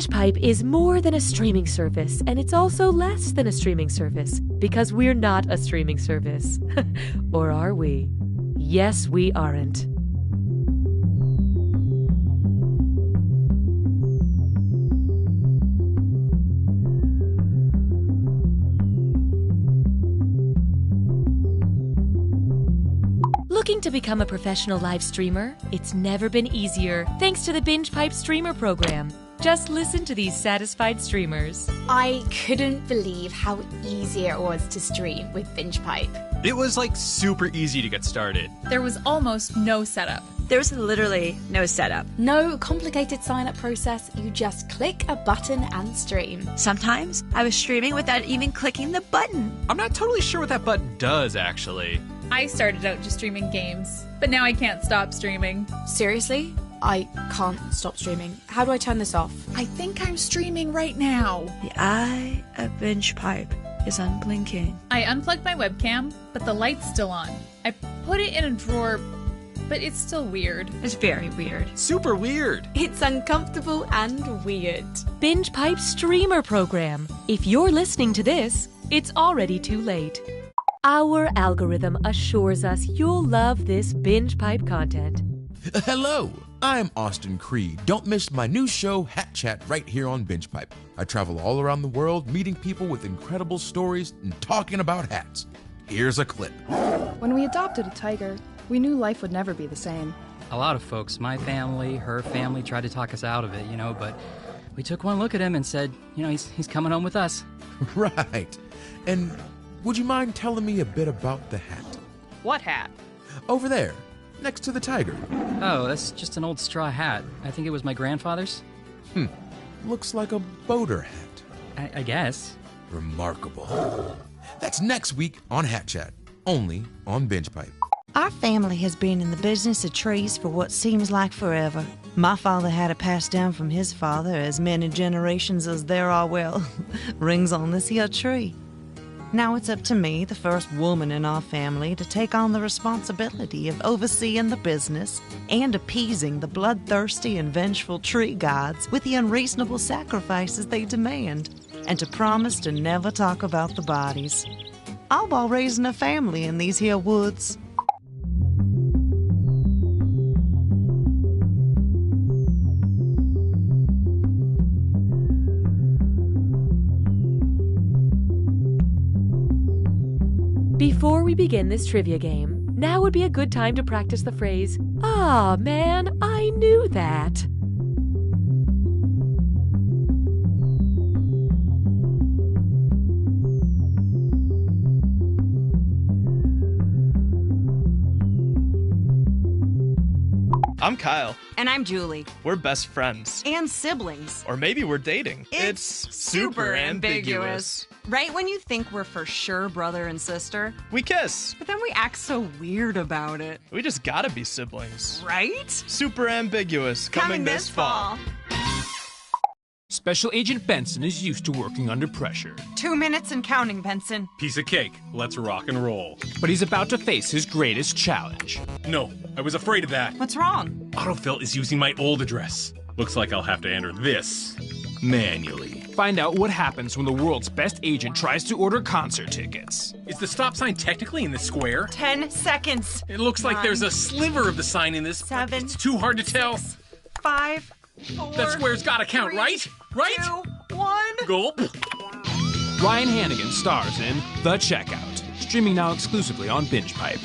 BingePipe is more than a streaming service, and it's also less than a streaming service, because we're not a streaming service. Or are we? Yes, we aren't. Looking to become a professional live streamer? It's never been easier thanks to the BingePipe streamer program. Just listen to these satisfied streamers. I couldn't believe how easy it was to stream with BingePipe. It was like super easy to get started. There was almost no setup. There was literally no setup. No complicated sign-up process, you just click a button and stream. Sometimes I was streaming without even clicking the button. I'm not totally sure what that button does, actually. I started out just streaming games, but now I can't stop streaming. Seriously? I can't stop streaming. How do I turn this off? I think I'm streaming right now. The eye of BingePipe is unblinking. I unplugged my webcam, but the light's still on. I put it in a drawer, but it's still weird. It's very weird. Super weird. It's uncomfortable and weird. BingePipe streamer program. If you're listening to this, it's already too late. Our algorithm assures us you'll love this BingePipe content. Hello, I'm Austin Creed. Don't miss my new show, Hat Chat, right here on BingePipe. I travel all around the world, meeting people with incredible stories and talking about hats. Here's a clip. When we adopted a tiger, we knew life would never be the same. A lot of folks, my family, her family, tried to talk us out of it, but we took one look at him and said, he's coming home with us. Right. And would you mind telling me a bit about the hat? What hat? Over there, next to the tiger. Oh, that's just an old straw hat. I think it was my grandfather's. Looks like a boater hat. I guess. Remarkable. That's next week on Hat Chat, only on BingePipe. Our family has been in the business of trees for what seems like forever. My father had it passed down from his father as many generations as there are, rings on this here tree. Now it's up to me, the first woman in our family, to take on the responsibility of overseeing the business and appeasing the bloodthirsty and vengeful tree gods with the unreasonable sacrifices they demand, and to promise to never talk about the bodies. All while raising a family in these here woods. Before we begin this trivia game, now would be a good time to practice the phrase, "Ah, man, I knew that." I'm Kyle. And I'm Julie. We're best friends. And siblings. Or maybe we're dating. It's super ambiguous. Right when you think we're for sure brother and sister, We kiss. but then we act so weird about it. We just gotta be siblings. Right? Super ambiguous. Coming this fall. Special Agent Benson is used to working under pressure. 2 minutes and counting, Benson. Piece of cake. Let's rock and roll. But he's about to face his greatest challenge. No, I was afraid of that. What's wrong? Autofill is using my old address. Looks like I'll have to enter this manually. Find out what happens when the world's best agent tries to order concert tickets. Is the stop sign technically in the square? 10 seconds. It looks like there's a sliver of the sign in this. 7. It's too hard to tell. 5. 4. That square's gotta count, 3, right? Right? 2, 1. Gulp. Ryan Hannigan stars in The Checkout, streaming now exclusively on BingePipe.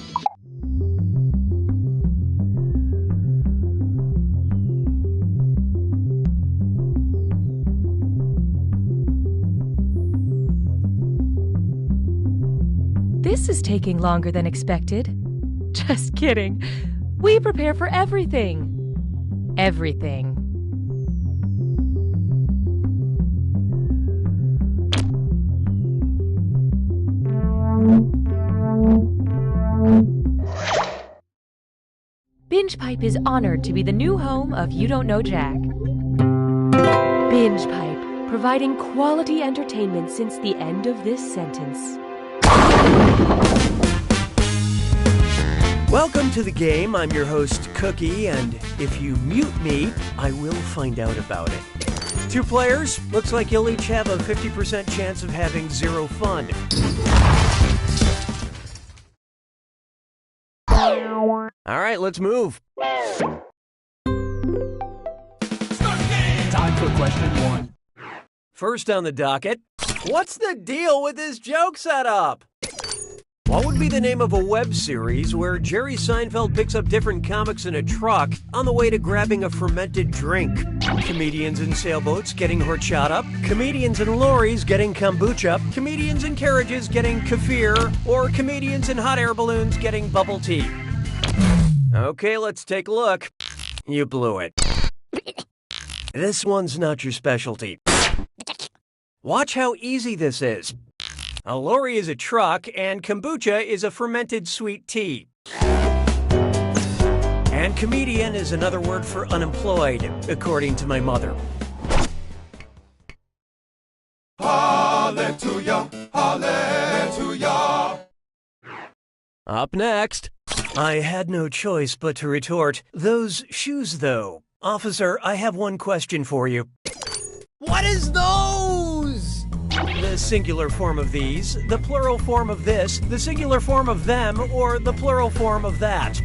This is taking longer than expected. Just kidding. We prepare for everything. Everything. BingePipe is honored to be the new home of You Don't Know Jack. BingePipe, providing quality entertainment since the end of this sentence. Welcome to the game. I'm your host, Cookie, and if you mute me, I will find out about it. Two players, looks like you'll each have a 50% chance of having zero fun. All right, let's move. Time for question 1. First on the docket, what's the deal with this joke setup? What would be the name of a web series where Jerry Seinfeld picks up different comics in a truck on the way to grabbing a fermented drink? Comedians in sailboats getting horchata, comedians in lorries getting kombucha, comedians in carriages getting kefir, or comedians in hot air balloons getting bubble tea? Okay, let's take a look. You blew it. This one's not your specialty. Watch how easy this is. A lorry is a truck, and kombucha is a fermented sweet tea. And comedian is another word for unemployed, according to my mother. Hallelujah, hallelujah. Up next, I had no choice but to retort, those shoes though. Officer, I have one question for you. What is those? The singular form of these, the plural form of this, the singular form of them, or the plural form of that?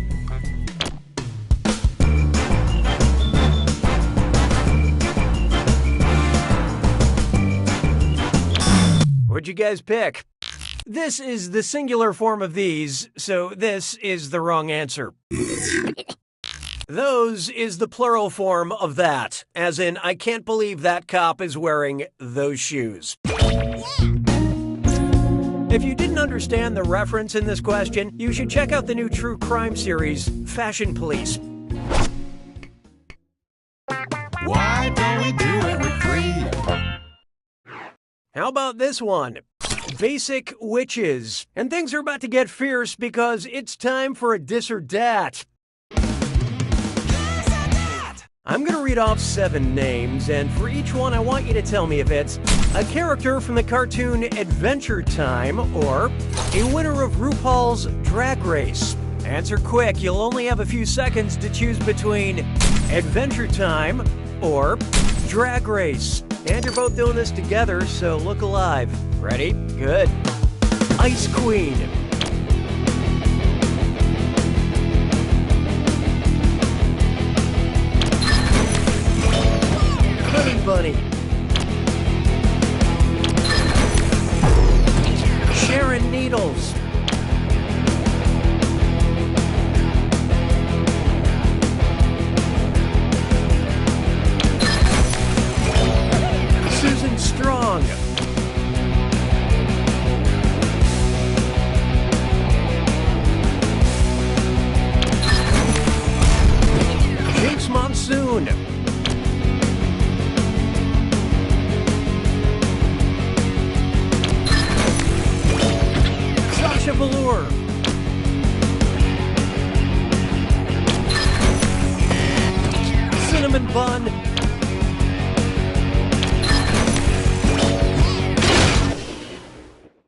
What'd you guys pick? This is the singular form of these, so this is the wrong answer. Those is the plural form of that, as in, I can't believe that cop is wearing those shoes. If you didn't understand the reference in this question, you should check out the new true crime series, Fashion Police. Why don't we do it with Creed? How about this one? Basic witches. And things are about to get fierce because it's time for a dis or dat. I'm going to read off 7 names, and for each one I want you to tell me if it's a character from the cartoon Adventure Time or a winner of RuPaul's Drag Race. Answer quick, you'll only have a few seconds to choose between Adventure Time or Drag Race. And you're both doing this together, so look alive. Ready? Good. Ice Queen. Honey Bunny. Sharon Needles. Susan Strong. James Monsoon. Sasha Velour. Cinnamon Bun.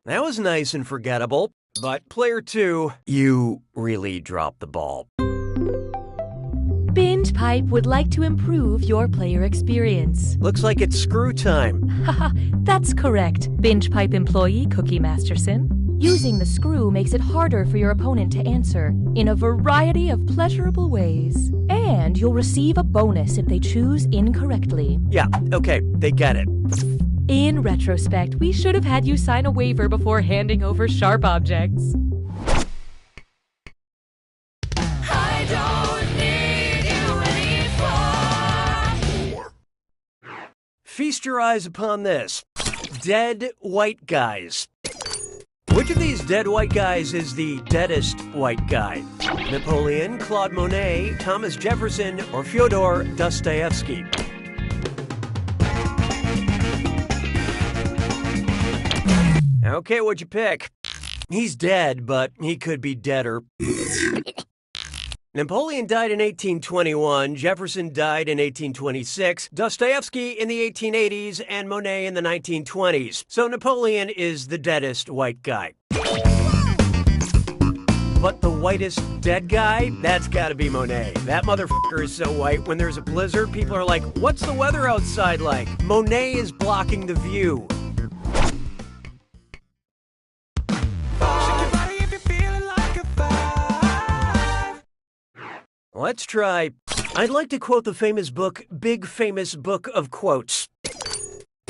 That was nice and forgettable, but player 2, you really dropped the ball. Binge Pipe would like to improve your player experience. Looks like it's screw time. Haha, that's correct, Binge Pipe employee Cookie Masterson. Using the screw makes it harder for your opponent to answer in a variety of pleasurable ways. And you'll receive a bonus if they choose incorrectly. Yeah, okay, they get it. In retrospect, we should have had you sign a waiver before handing over sharp objects. I don't need you anymore. Feast your eyes upon this. Dead white guys. Which of these dead white guys is the deadest white guy? Napoleon, Claude Monet, Thomas Jefferson, or Fyodor Dostoevsky? Okay, what'd you pick? He's dead, but he could be deader. Napoleon died in 1821, Jefferson died in 1826, Dostoevsky in the 1880s, and Monet in the 1920s. So Napoleon is the deadest white guy. But the whitest dead guy? That's gotta be Monet. That motherfucker is so white, when there's a blizzard, people are like, what's the weather outside like? Monet is blocking the view. Let's try. I'd like to quote the famous book, Big Famous Book of Quotes.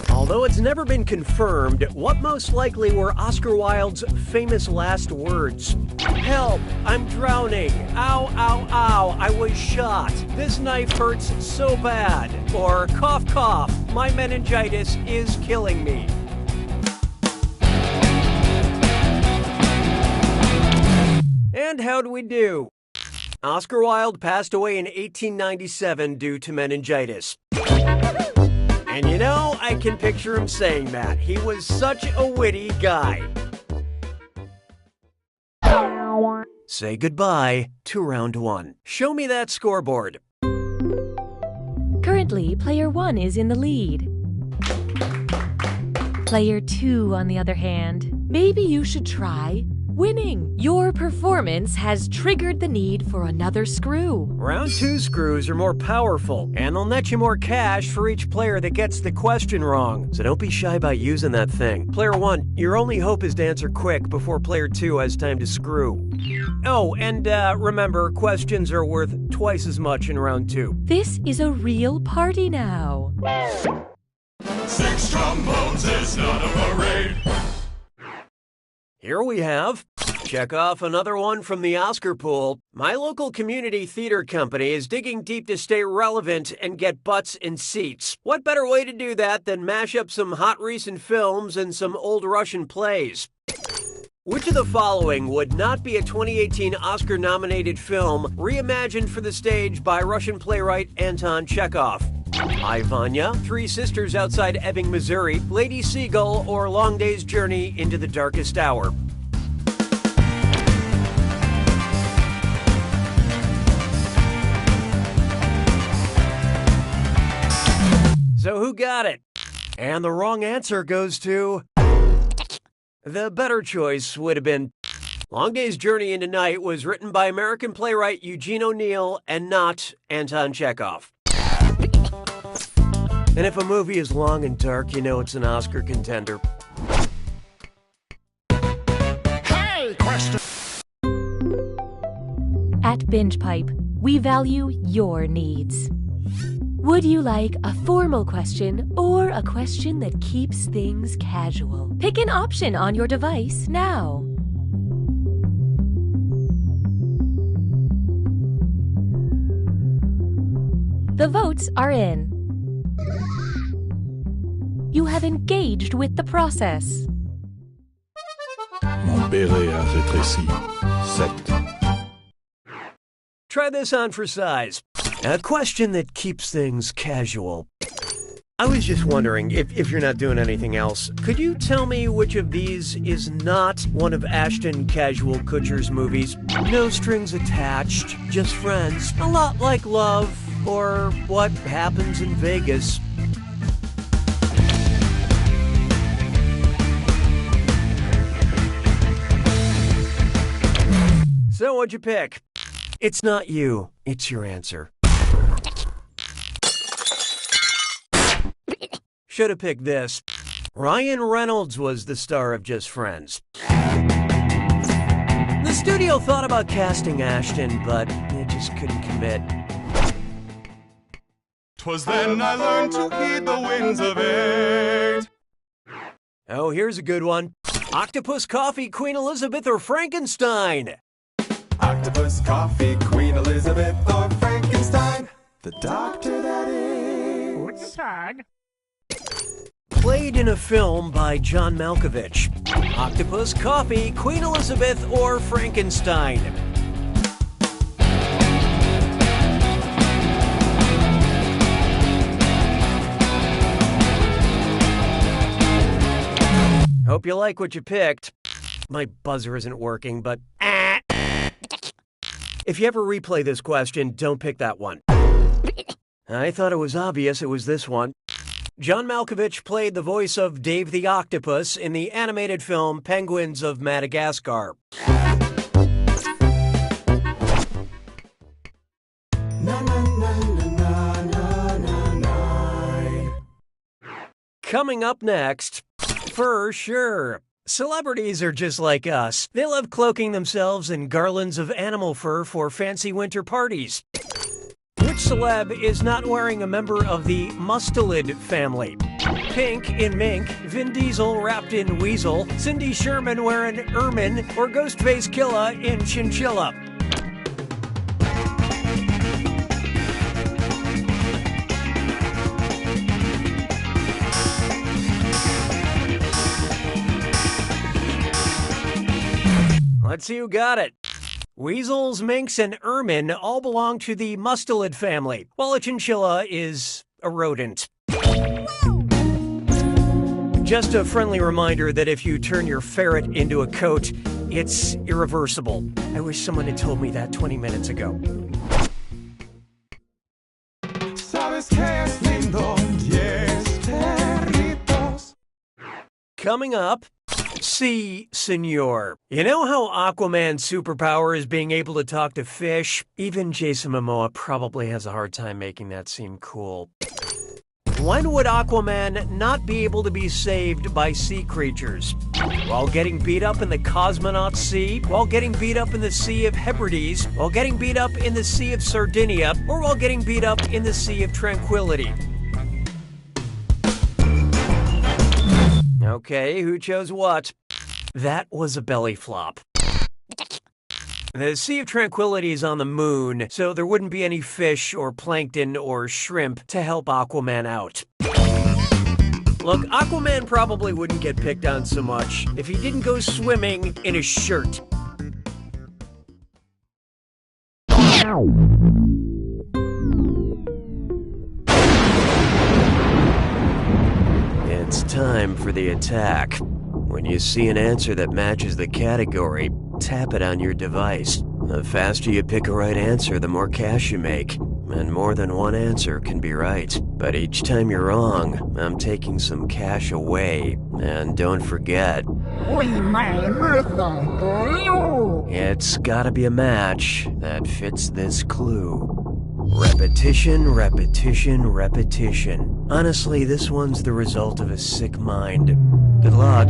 Although it's never been confirmed, what most likely were Oscar Wilde's famous last words? Help, I'm drowning. Ow, ow, ow, I was shot. This knife hurts so bad. Or cough, cough, my meningitis is killing me. And how'd we do? Oscar Wilde passed away in 1897 due to meningitis. And you know, I can picture him saying that. He was such a witty guy. Say goodbye to round one. Show me that scoreboard. Currently, player 1 is in the lead. Player 2, on the other hand, maybe you should try winning. Your performance has triggered the need for another screw. Round 2 screws are more powerful, and they'll net you more cash for each player that gets the question wrong. So don't be shy about using that thing. Player 1, your only hope is to answer quick before player 2 has time to screw. Oh, and remember, questions are worth twice as much in round 2. This is a real party now. 6 trombones is not a parade. Here we have. Check off another one from the Oscar pool. My local community theater company is digging deep to stay relevant and get butts in seats. What better way to do that than mash up some hot recent films and some old Russian plays? Which of the following would not be a 2018 Oscar-nominated film reimagined for the stage by Russian playwright Anton Chekhov? I, Vanya, Three Sisters Outside Ebbing, Missouri, Lady Seagull, or Long Day's Journey into the Darkest Hour. So who got it? And the wrong answer goes to... The better choice would have been... Long Day's Journey into Night was written by American playwright Eugene O'Neill and not Anton Chekhov. And if a movie is long and dark, you know it's an Oscar contender. Hey, question! At Binge Pipe, we value your needs. Would you like a formal question or a question that keeps things casual? Pick an option on your device now. The votes are in. You have engaged with the process. Mon béret a rétréci. 7. Try this on for size. A question that keeps things casual. I was just wondering, if you're not doing anything else, could you tell me which of these is not one of Ashton Casual Kutcher's movies? No strings attached, just friends, a lot like Love, or What Happens in Vegas. So what'd you pick? It's not you, it's your answer. Should have picked this. Ryan Reynolds was the star of Just Friends. The studio thought about casting Ashton, but they just couldn't commit. 'Twas then I learned to heed the winds of age. Oh, here's a good one. Octopus Coffee, Queen Elizabeth, or Frankenstein? Octopus, coffee, Queen Elizabeth, or Frankenstein. The doctor that is. What's that? Played in a film by John Malkovich. Octopus, Coffee, Queen Elizabeth, or Frankenstein? Hope you like what you picked. My buzzer isn't working, but... If you ever replay this question, don't pick that one. I thought it was obvious it was this one. John Malkovich played the voice of Dave the Octopus in the animated film Penguins of Madagascar. Coming up next, for sure. Celebrities are just like us. They love cloaking themselves in garlands of animal fur for fancy winter parties. Which celeb is not wearing a member of the mustelid family? Pink in mink, Vin Diesel wrapped in weasel, Cindy Sherman wearing ermine, or Ghostface Killa in chinchilla? Let's see who got it. Weasels, minks, and ermine all belong to the mustelid family, while a chinchilla is a rodent. Just a friendly reminder that if you turn your ferret into a coat, it's irreversible. I wish someone had told me that 20 minutes ago. ¿Sabes qué es lindo? 10 perritos. Coming up, Si, Senor. You know how Aquaman's superpower is being able to talk to fish? Even Jason Momoa probably has a hard time making that seem cool. When would Aquaman not be able to be saved by sea creatures? While getting beat up in the Cosmonaut Sea? While getting beat up in the Sea of Hebrides? While getting beat up in the Sea of Sardinia? Or while getting beat up in the Sea of Tranquility? Okay, who chose what? That was a belly flop. The Sea of Tranquility is on the moon, so there wouldn't be any fish or plankton or shrimp to help Aquaman out. Look, Aquaman probably wouldn't get picked on so much if he didn't go swimming in a shirt. It's time for the attack. When you see an answer that matches the category, tap it on your device. The faster you pick a right answer, the more cash you make. And more than one answer can be right. But each time you're wrong, I'm taking some cash away. And don't forget, it's gotta be a match that fits this clue. Repetition, repetition, repetition. Honestly, this one's the result of a sick mind. Good luck.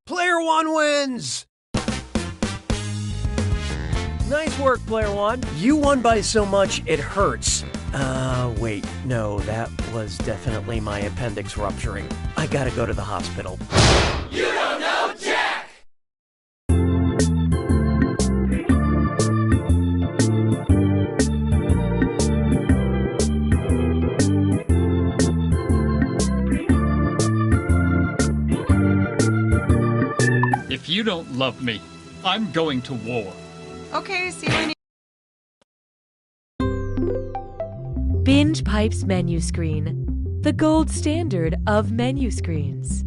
Player one wins! Nice work, Player One. You won by so much it hurts. Wait, no, that was definitely my appendix rupturing. I gotta go to the hospital. You don't know Jack! You don't love me. I'm going to war. Okay, see you when Binge Pipe's menu screen, the gold standard of menu screens.